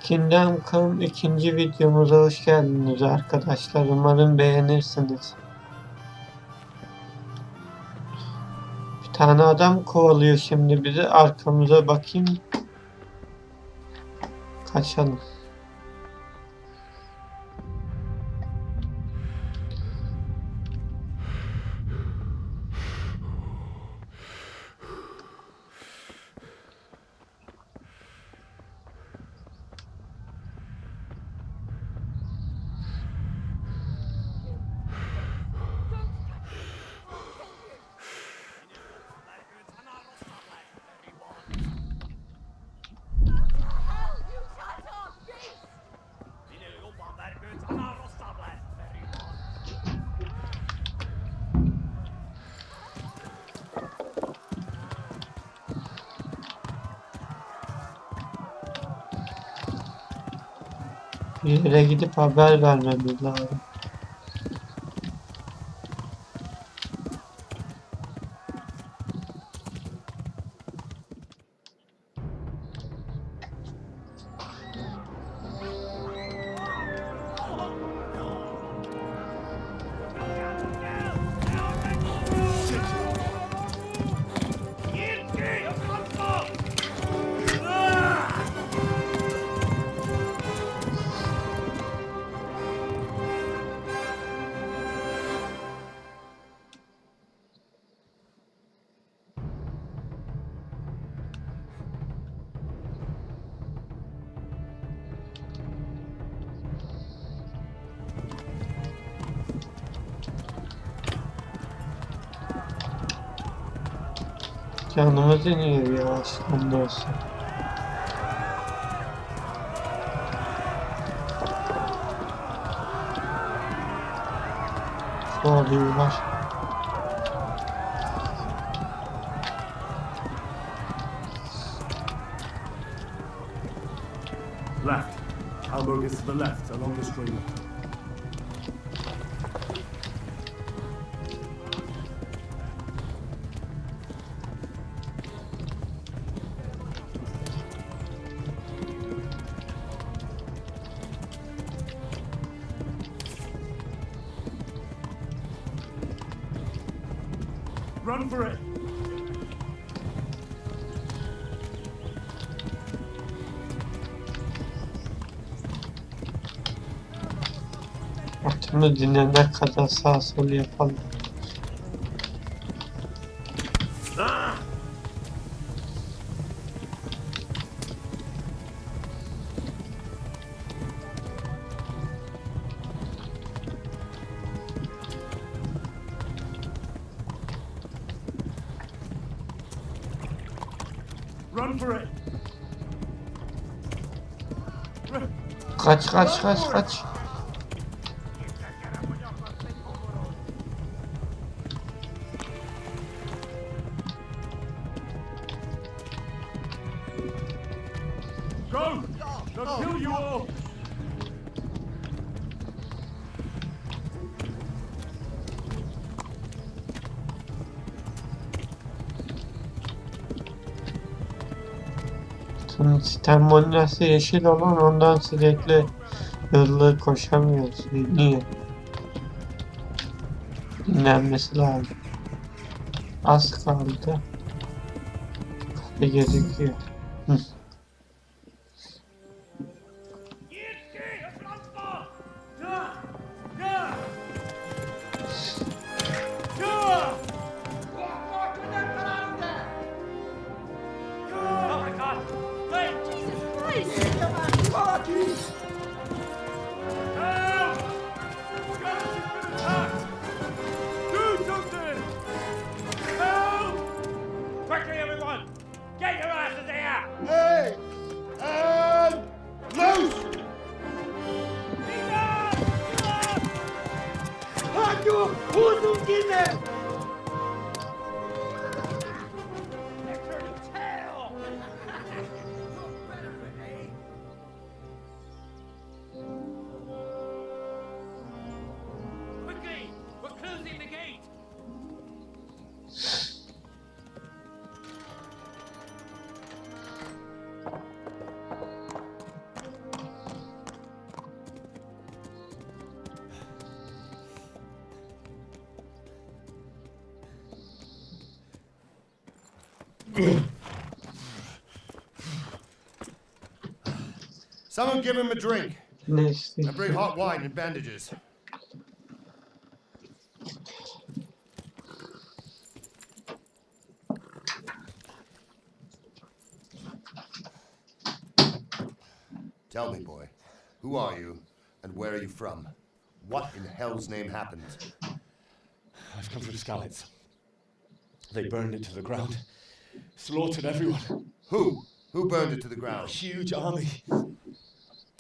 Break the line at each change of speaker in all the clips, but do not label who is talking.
Kingdom Come ikinci videomuza hoş geldiniz arkadaşlar. Umarım beğenirsiniz. Bir tane adam kovalıyor şimdi bizi. Arkamıza bakayım. Kaçalım. Bir yere gidip haber vermemiz lazım. Canımız iniyor yavaştan da olsa. Kovalıyorlar.
Left. Elbow gets to the left along the stream. Run for it!
Atımı dinlene kadar sağ sol yapalım.
Run for it!
Kaç kaç kaç kaç.
Go! They'll kill you all!
Sistem monitörü yeşil olan ondan sürekli hızlı koşamıyoruz. Niye? Dinlenmesi lazım. Az kaldı. Kapı gözüküyor. Hı.
Someone give him a drink.
Ne
And bring
istiyorsun?
hot wine and bandages. Tell me, boy, who are you and where are you from? What in hell's name happened?
I've come from Skalitz. They burned it to the ground, slaughtered everyone.
Who? Who burned it to the
A
ground?
huge army.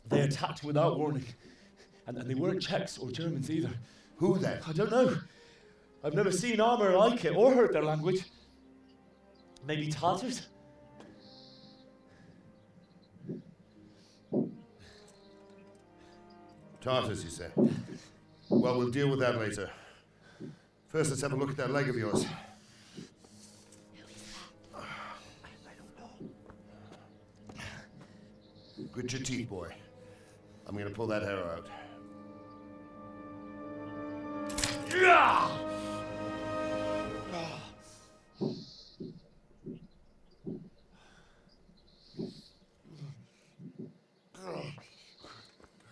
They attacked without warning. And they weren't Czechs or Germans either.
Who then?
I don't know. I've never seen armor like it or heard their language. Maybe Tatars?
Tartars, you say? Well, we'll deal with that later. First, let's have a look at that leg of yours. Grit your teeth, boy. I'm gonna pull that hair out.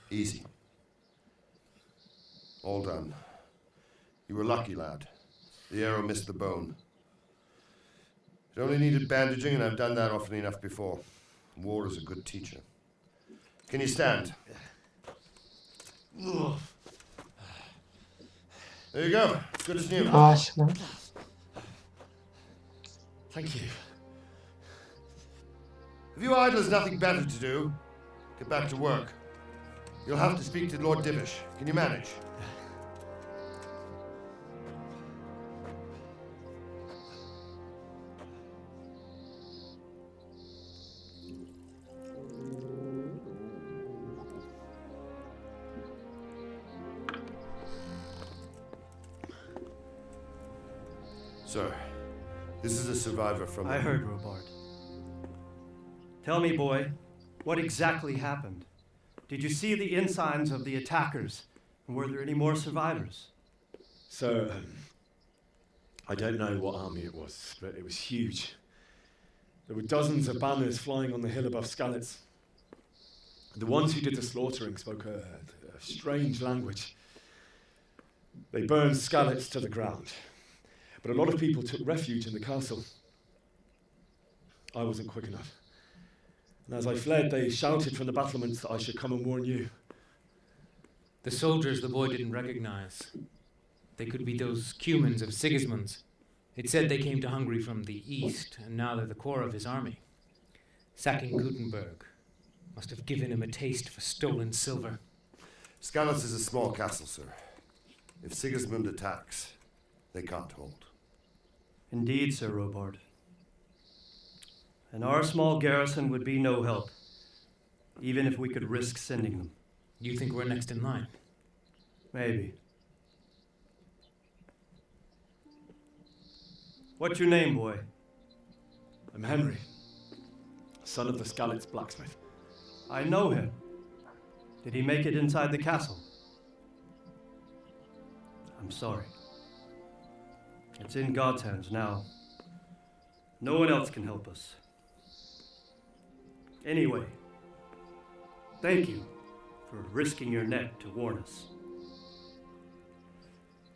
Easy. All done. You were lucky, lad. The arrow missed the bone. It only needed bandaging, and I've done that often enough before. War is a good teacher. Can you stand? There you go. Good as new.
Ağaçlar.
Thank you.
If you idlers nothing better to do, get back to work. You'll have to speak to Lord Divish. Can you manage? Sir, this is a survivor from...
I heard, Robard. Tell me, boy, what exactly happened? Did you see the ensigns of the attackers? And were there any more survivors?
So, I don't know what army it was, but it was huge. There were dozens of banners flying on the hill above Skalitz. The ones who did the slaughtering spoke a strange language. They burned Skalitz to the ground, but a lot of people took refuge in the castle. I wasn't quick enough. And as I fled, they shouted from the battlements that I should come and warn you.
The soldiers the boy didn't recognize. They could be those Cumans of Sigismund's. It said they came to Hungary from the east, and now they're the core of his army. Sacking Gutenberg must have given him a taste for stolen silver.
Skalitz is a small castle, sir. If Sigismund attacks, they can't hold.
Indeed, Sir Robard. And our small garrison would be no help, even if we could risk sending them.
You think we're next in line?
Maybe. What's your name, boy?
I'm Henry, son of the Skalitz blacksmith.
I know him. Did he make it inside the castle? I'm sorry. It's in God's hands now. No one else can help us. Anyway, thank you for risking your neck to warn us.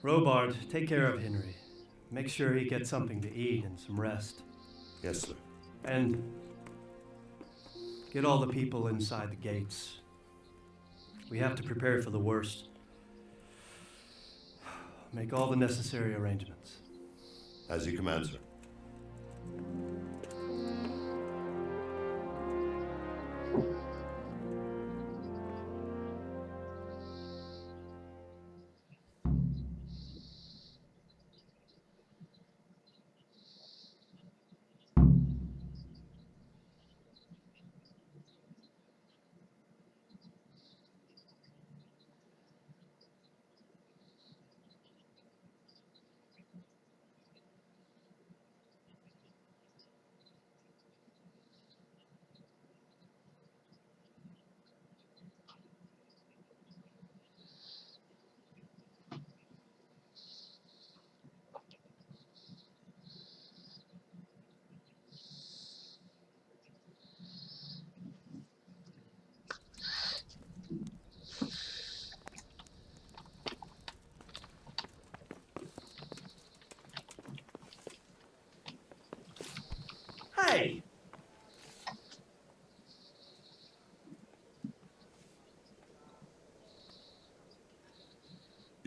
Robard, take care of Henry. Make sure he gets something to eat and some rest.
Yes, sir.
And get all the people inside the gates. We have to prepare for the worst. Make all the necessary arrangements.
As you command, sir.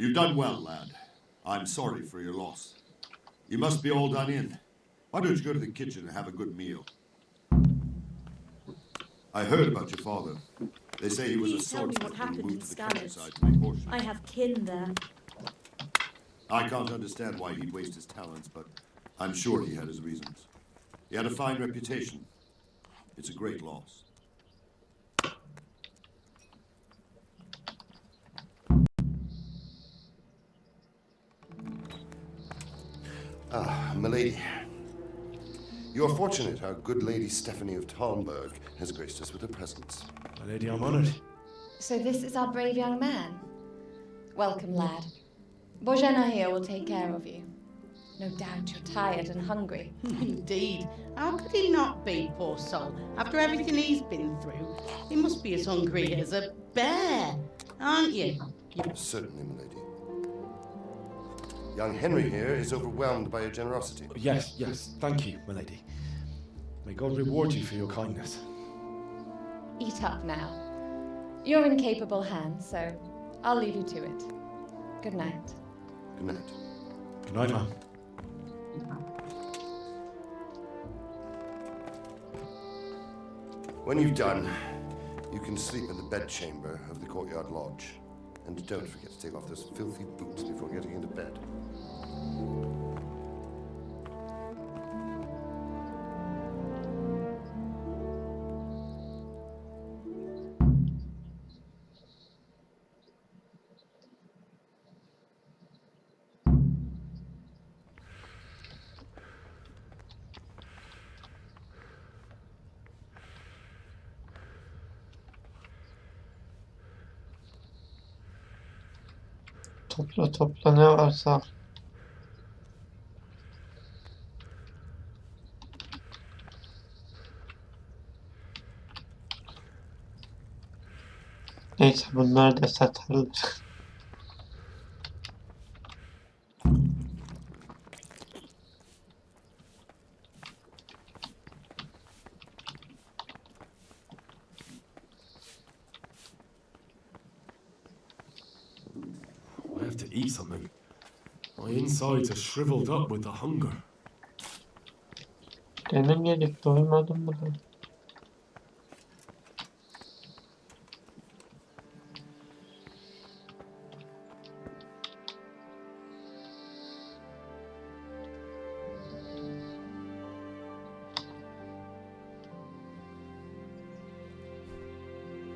You've done well, lad. I'm sorry for your loss. You must be all done in. Why don't you go to the kitchen and have a good meal? I heard about your father. They say he was a
Please tell me
swordsman
what
who
happened in
moved to the
Scarlet.
countryside to make horses.
I have kin there.
I can't understand why he'd waste his talents, but I'm sure he had his reasons. He had a fine reputation. It's a great loss.
Ah, milady. You are fortunate our good lady Stephanie of Talmberg has graced us with her presence.
My lady, I'm honoured.
So this is our brave young man. Welcome, lad. Bojana here will take care of you. No doubt you're tired and hungry.
Indeed. How could he not be, poor soul? After everything he's been through, he must be as hungry as a bear, aren't you?
Certainly, milady. Young Henry here is overwhelmed by your generosity.
Yes, yes, thank you, my lady. May God reward you for your kindness.
Eat up now. You're in capable hands, so I'll leave you to it. Good night.
Good night.
Good night, ma'am.
When you've done, you can sleep in the bedchamber of the courtyard lodge. And don't forget to take off those filthy boots before getting into bed.
Topla topla ne varsa al. Neyse bunlar da satarlar.
I have to eat something. My insides are shriveled up with the hunger.
Demin yedik doymadım mı lan?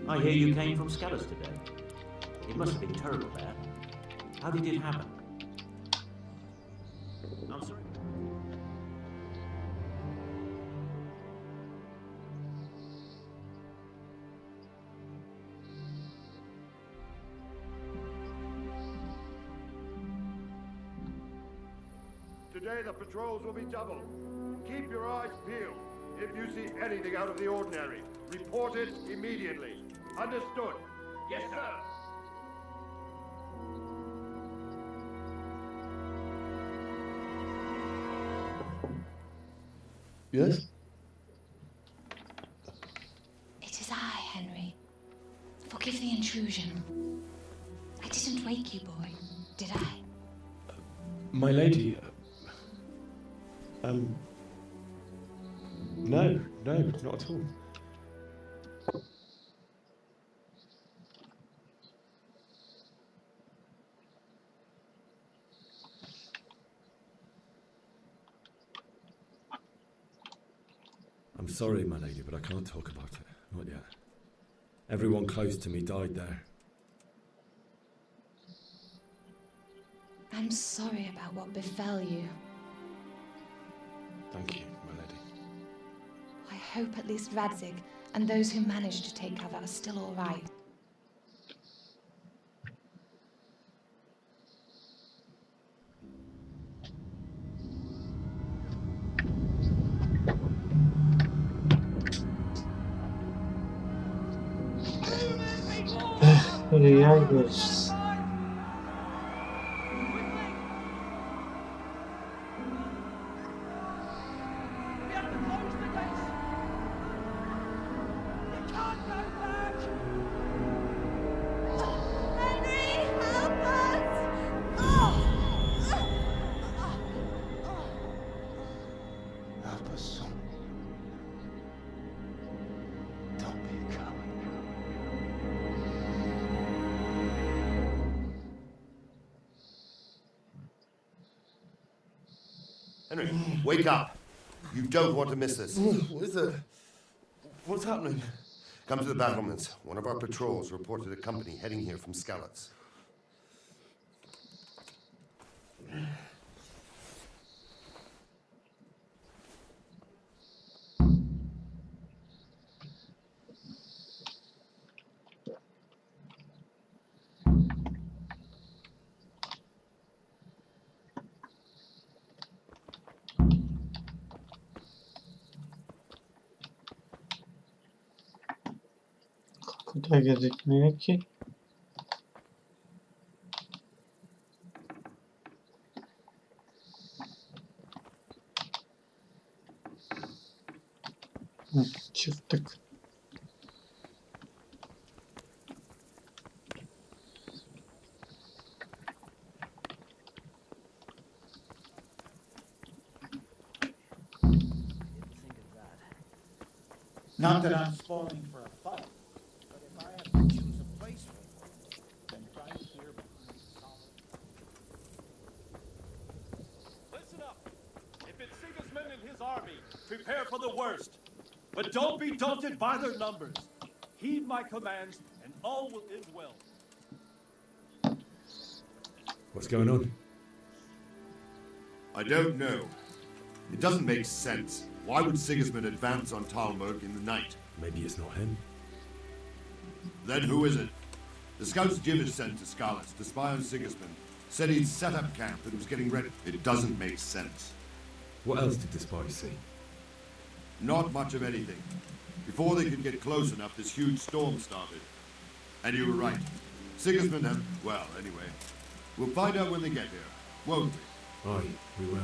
I hear you came from Skellis today. It must have been terrible there. How did it happen? I'm sorry.
Today the patrols will be doubled. Keep your eyes peeled. If you see anything out of the ordinary, report it immediately. Understood? Yes, sir.
Yes?
It is I, Henry. Forgive the intrusion. I didn't wake you, boy, did I?
My lady, no, not at all. I'm sorry, my lady, but I can't talk about it. Not yet. Everyone close to me died there.
I'm sorry about what befell you.
Thank you, my lady.
I hope at least Radzig and those who managed to take cover are still all right.
Rüya görürüz.
Henry, help us!
Henry, wake up. You don't want to miss this.
What is it? What's happening?
Come to the battlements. One of our patrols reported a company heading here from Skalitz.
Kapıda gözükmüyor ki. Çıktık.
Not that I'm spoiling for a fight, but if I have to choose a place for it, then right here behind the collar.
Listen up. If it's Sigismund and his army, prepare for the worst. But don't be daunted by their numbers. Heed my commands, and all will end well.
What's going on?
I don't know. It doesn't make sense. Why would Sigismund advance on Talmberg in the night?
Maybe it's not him.
Then who is it? The scouts Jivish sent to Skalitz to spy on Sigismund said he'd set up camp and was getting ready. It doesn't make sense.
What else did the spies see?
Not much of anything. Before they could get close enough, this huge storm started. And you were right. Sigismund had... well, anyway. We'll find out when they get here, won't we?
Aye, we will.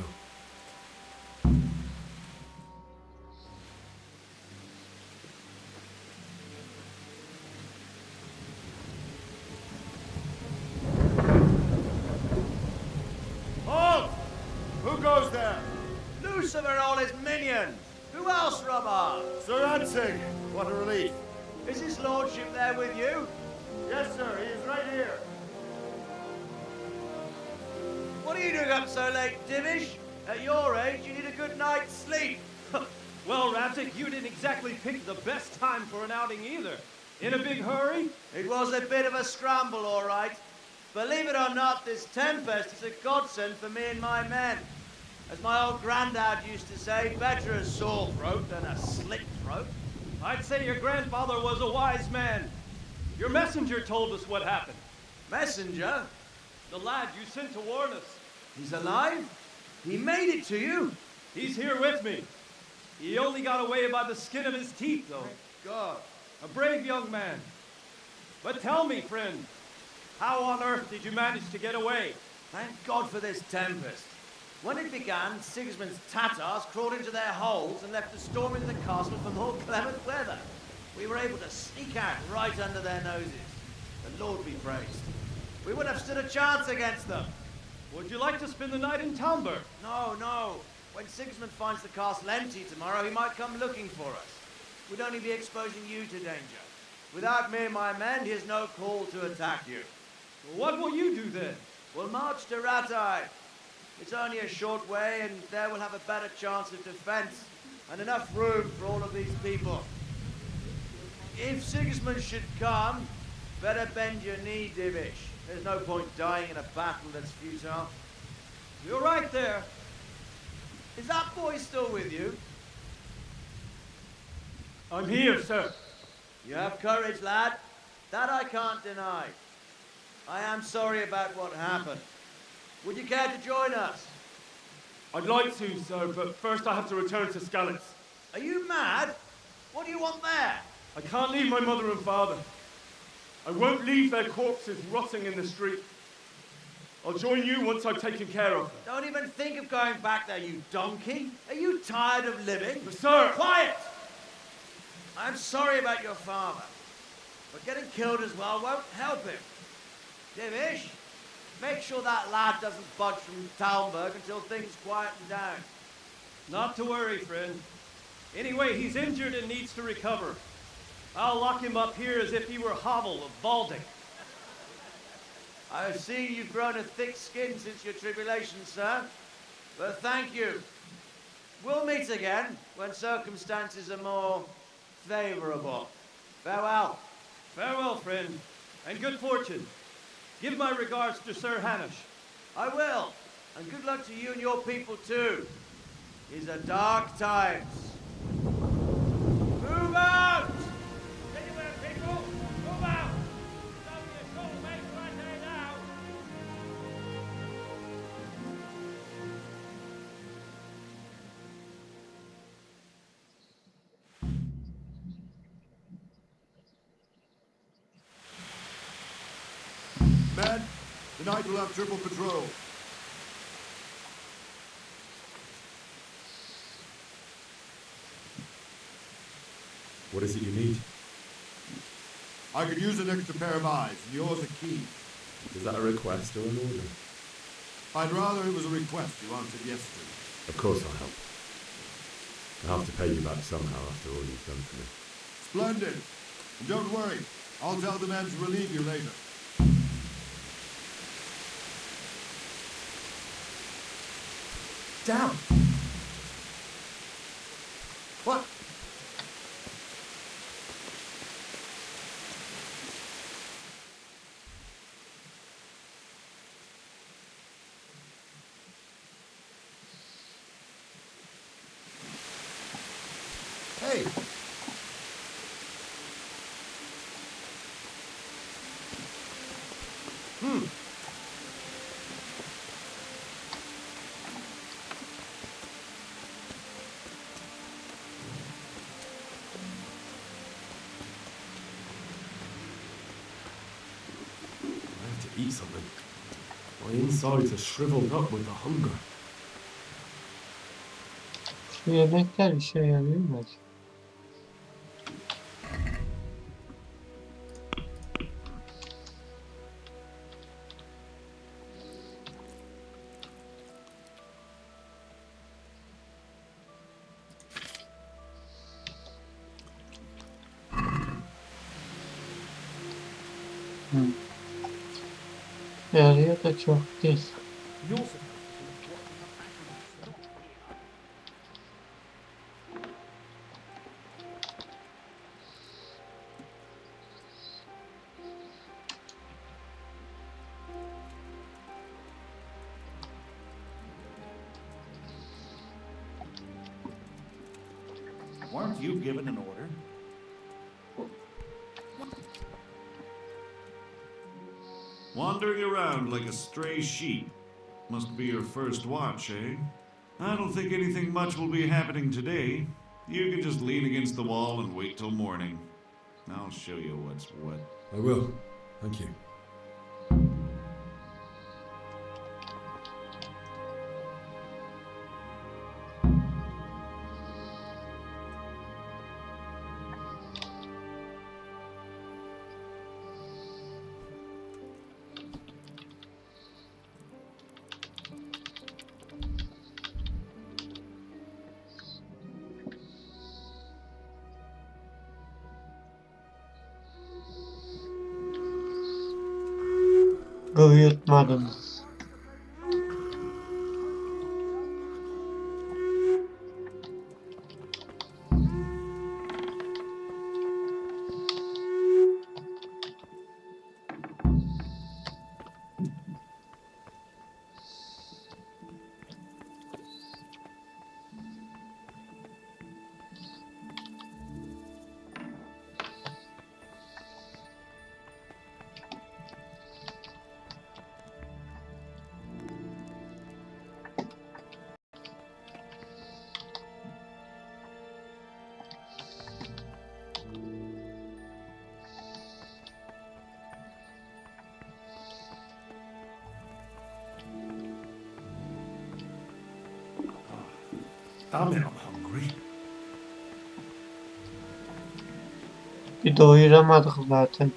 Halt! Who goes there?
Lucifer and all his minions! Who else, Robert?
Sir Ansig, what a relief.
Is his lordship there with you?
Yes, sir. He is right here.
What are you doing up so late, Divish? At your age, you need a good night's sleep.
Well, Raptic, you didn't exactly pick the best time for an outing either. In a big hurry?
It was a bit of a scramble, all right. Believe it or not, this tempest is a godsend for me and my men. As my old granddad used to say, better a sore throat than a slit throat.
I'd say your grandfather was a wise man. Your messenger told us what happened.
Messenger?
The lad you sent to warn us.
He's alive? He made it to you?
He's here with me. He only got away by the skin of his teeth, though.
God.
A brave young man. But tell me, friend, how on earth did you manage to get away?
Thank God for this tempest. When it began, Sigismund's Tatars crawled into their holes and left a storm in the castle for more clement weather. We were able to sneak out right under their noses. The Lord be praised. We wouldn't have stood a chance against them.
Would you like to spend the night in Talmberg?
No, no. When Sigismund finds the castle empty tomorrow, he might come looking for us. We'd only be exposing you to danger. Without me and my men, he has no call to attack you.
What will you do then?
We'll march to Ratai. It's only a short way, and there we'll have a better chance of defense and enough room for all of these people. If Sigismund should come, better bend your knee, Divish. There's no point dying in a battle that's futile.
You're right there.
Is that boy still with you?
I'm here, sir.
You have courage, lad. That I can't deny. I am sorry about what happened. Would you care to join us?
I'd like to, sir, but first I have to return to Skalitz.
Are you mad? What do you want there?
I can't leave my mother and father. I won't leave their corpses rotting in the street. I'll join you once I've taken care of them.
Don't even think of going back there, you donkey. Are you tired of living?
But sir!
Quiet! I'm sorry about your father, but getting killed as well won't help him. Divish, make sure that lad doesn't budge from Talmberg until things quieten down.
Not to worry, friend. Anyway, he's injured and needs to recover. I'll lock him up here as if he were Hovel of Balding.
I've seen you've grown a thick skin since your tribulation, sir. But thank you. We'll meet again when circumstances are more favorable. Farewell.
Farewell, friend, and good fortune. Give my regards to Sir Hanish.
I will. And good luck to you and your people too. These are dark times. Move out!
Anywhere, people! Move out! It's only a short way right there now.
Men, tonight we'll have triple patrol.
What is it you need?
I could use an extra pair of eyes, and yours are key.
Is that a request or an order?
I'd rather it was a request you answered yes to.
Of course I'll help. I'll have to pay you back somehow after all you've done for me.
Splendid. And don't worry, I'll tell the men to relieve you later.
Down! What? Hey!
I have to eat something. My insides are shriveled up with the hunger.
Şu yemekler işe yarıyor mu acaba? Yarıyor da çok değil.
Weren't you given an order?
Wandering around like a stray sheep. Must be your first watch, eh? I don't think anything much will be happening today. You can just lean against the wall and wait till morning. I'll show you what's what.
I will. Thank you.
Uyutmadınız.
Damn it, I'm hungry.
Bir doyuramadık zaten.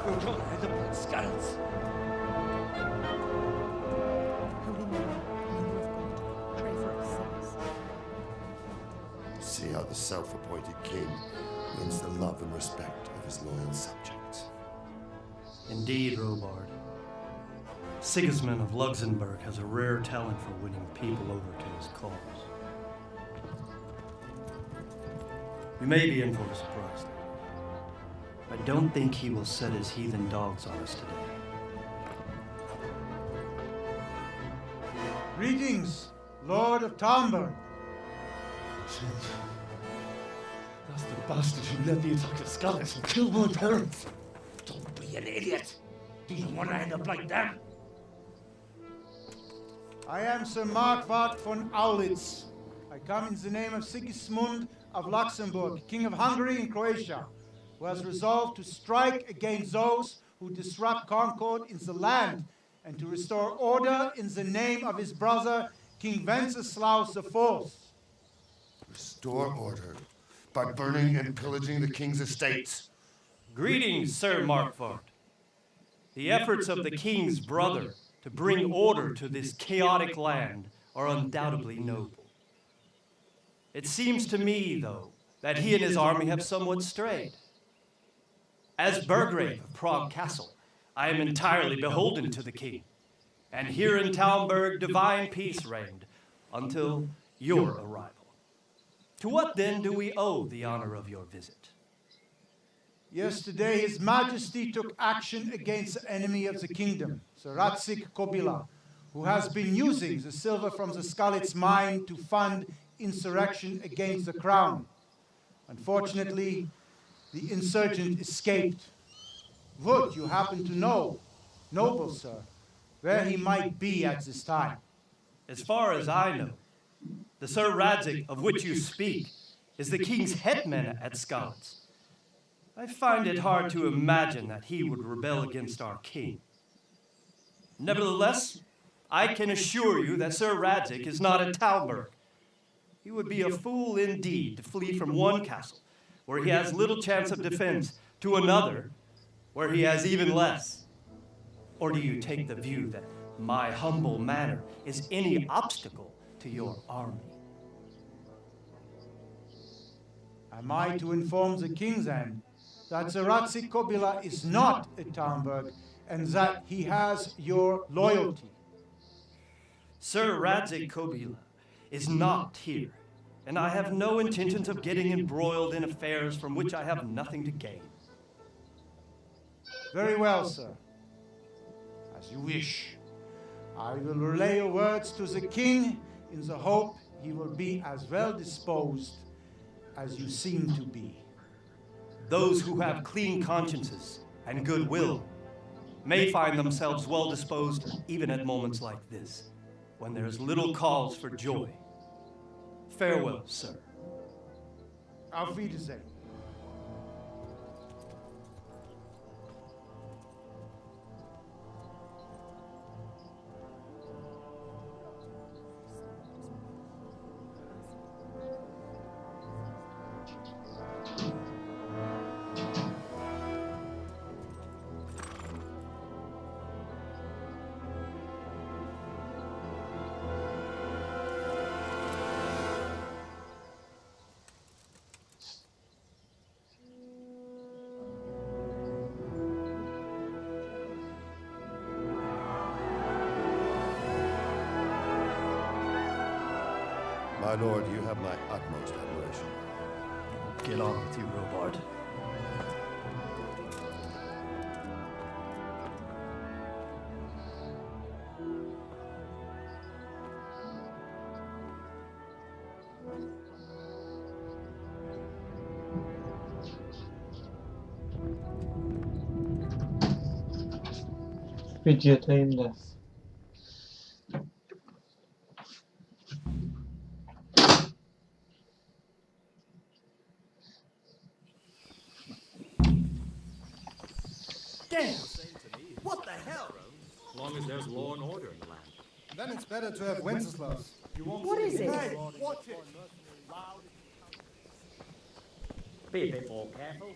We're going to the blood skulls.
see how the self-appointed king wins the love and respect of his loyal subjects.
Indeed, Robard. Sigismund of Luxembourg has a rare talent for winning people over to his cause. You may be in for a surprise, though. I don't think he will set his heathen dogs on us today.
Greetings, Lord of Talmberg.
That's the bastard who led the attack at Scarlets and killed my parents.
Don't be an idiot. Do you want to end up like them?
I am Sir Markwart von Aulitz. I come in the name of Sigismund of Luxembourg, King of Hungary and Croatia, who has resolved to strike against those who disrupt concord in the land and to restore order in the name of his brother, King Wenceslaus IV.
Restore order by burning and pillaging the king's estates.
Greetings, Sir Markwart. The efforts of the king's brother to bring order to this chaotic land are undoubtedly noble. It seems to me, though, that he and his army have somewhat strayed. As Burgrave of Prague Castle, I am entirely beholden to the king, and here in Talmberg divine peace reigned until your arrival. To what then do we owe the honor of your visit?
Yesterday, His Majesty took action against the enemy of the kingdom, Sir Ratzik Kobila, who has been using the silver from the Skalitz mine to fund insurrection against the crown. Unfortunately, the insurgent escaped. Would you happen to know, noble sir, where he might be at this time?
As far as I know, the Sir Radzik of which you speak is the king's hetman at Skalitz. I find it hard to imagine that he would rebel against our king. Nevertheless, I can assure you that Sir Radzik is not at Talmberg. He would be a fool indeed to flee from one castle, where he has little chance of defense, to another, where he has even less. Or do you take the view that my humble manner is any obstacle to your army?
Am I to inform the king then that Sir Ratzik Kobila is not at Talmberg and that he has your loyalty?
Sir Radzik Kobila is not here, and I have no intentions of getting embroiled in affairs from which I have nothing to gain.
Very well, sir. As you wish. I will relay your words to the king in the hope he will be as well disposed as you seem to be.
Those who have clean consciences and goodwill may find themselves well disposed even at moments like this, when there is little cause for joy. Farewell, sir.
Auf Wiedersehen.
My lord, you have my utmost admiration.
Get on with you, Robard.
Videodayım da.
Damn! What the hell?
As long as there's law and order in the land.
Then it's better to have Wenceslaus.
What is it?
Hey, watch it!
Be a bit more careful.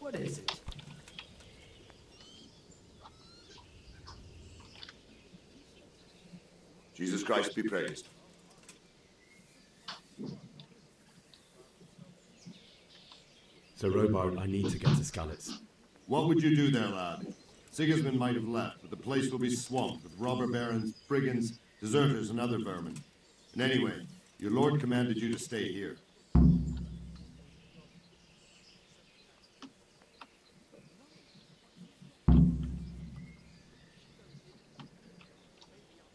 What is it?
Jesus Christ be praised.
So, Robart, I need to get to Skalitz.
What would you do there, lad? Sigismund might have left, but the place will be swamped with robber barons, brigands, deserters, and other vermin. And anyway, your lord commanded you to stay here.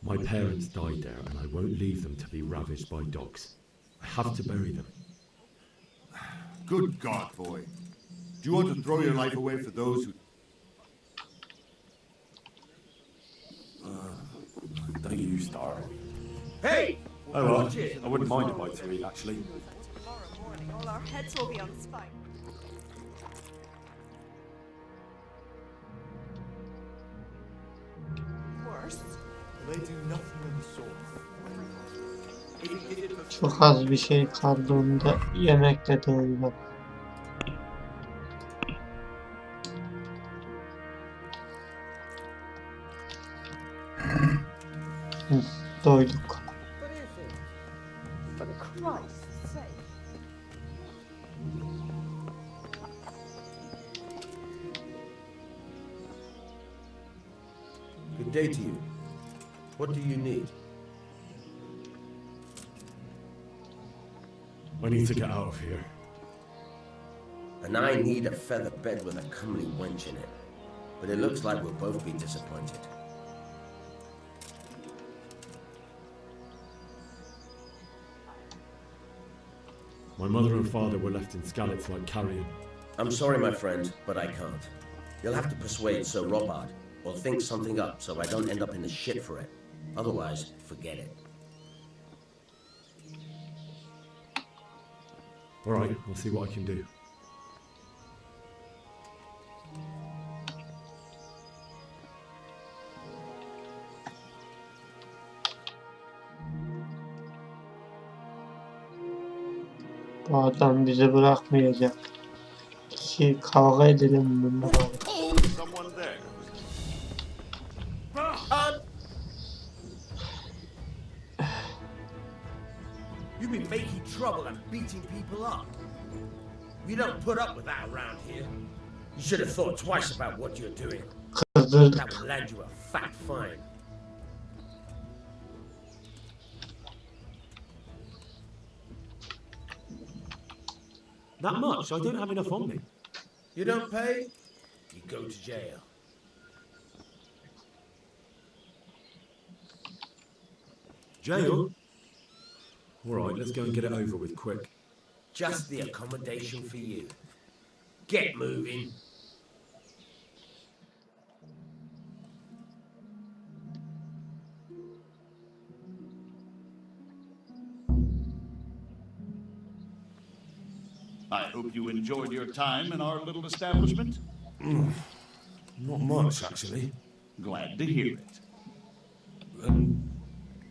My parents died there, and I won't leave them to be ravaged by dogs. I have to bury them.
Good God, boy. Do you want to throw your life away for those who...
Don't you start.
Hey!
Oh, well, I wouldn't mind a bite to eat, actually.
Tomorrow morning, all our heads will be on spike. Worse.
They do nothing of the sort.
Çok az bir şey kaldığında yemekle doyuyor. Doyduk.
What is it? For Christ's sake.
Good day to you. What do you need?
I need to get out of here.
And I need a feather bed with a comely wench in it. But it looks like we'll both be disappointed.
My mother and father were left in Skalitz like carrion.
I'm sorry, my friend, but I can't. You'll have to persuade Sir Robard, or think something up so I don't end up in the shit for it. Otherwise, forget it.
Alright, I'll see what I can do.
Bu adam bizi bırakmayacak. Ki kavga edelim bununla.
Someone there.
You've been making trouble and beating people up. We don't put up with that around here.
You should have thought twice about what you're doing.
Kızdırdık.
That will land you a fat fine.
That much? I don't have enough on me.
You don't pay, you go to jail.
Jail? Alright, let's go and get it over with quick.
Just the accommodation for you. Get moving.
I hope you enjoyed your time in our little establishment.
Not much, actually.
Glad to hear it.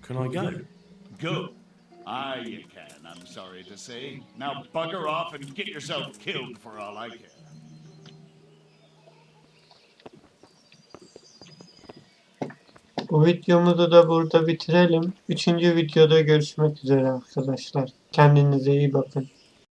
Can I go?
Go. Aye, you can, I'm sorry to say. Now bugger off and get yourself killed for all I care.
Bu videomuzu da burada bitirelim. Üçüncü videoda görüşmek üzere arkadaşlar. Kendinize iyi bakın.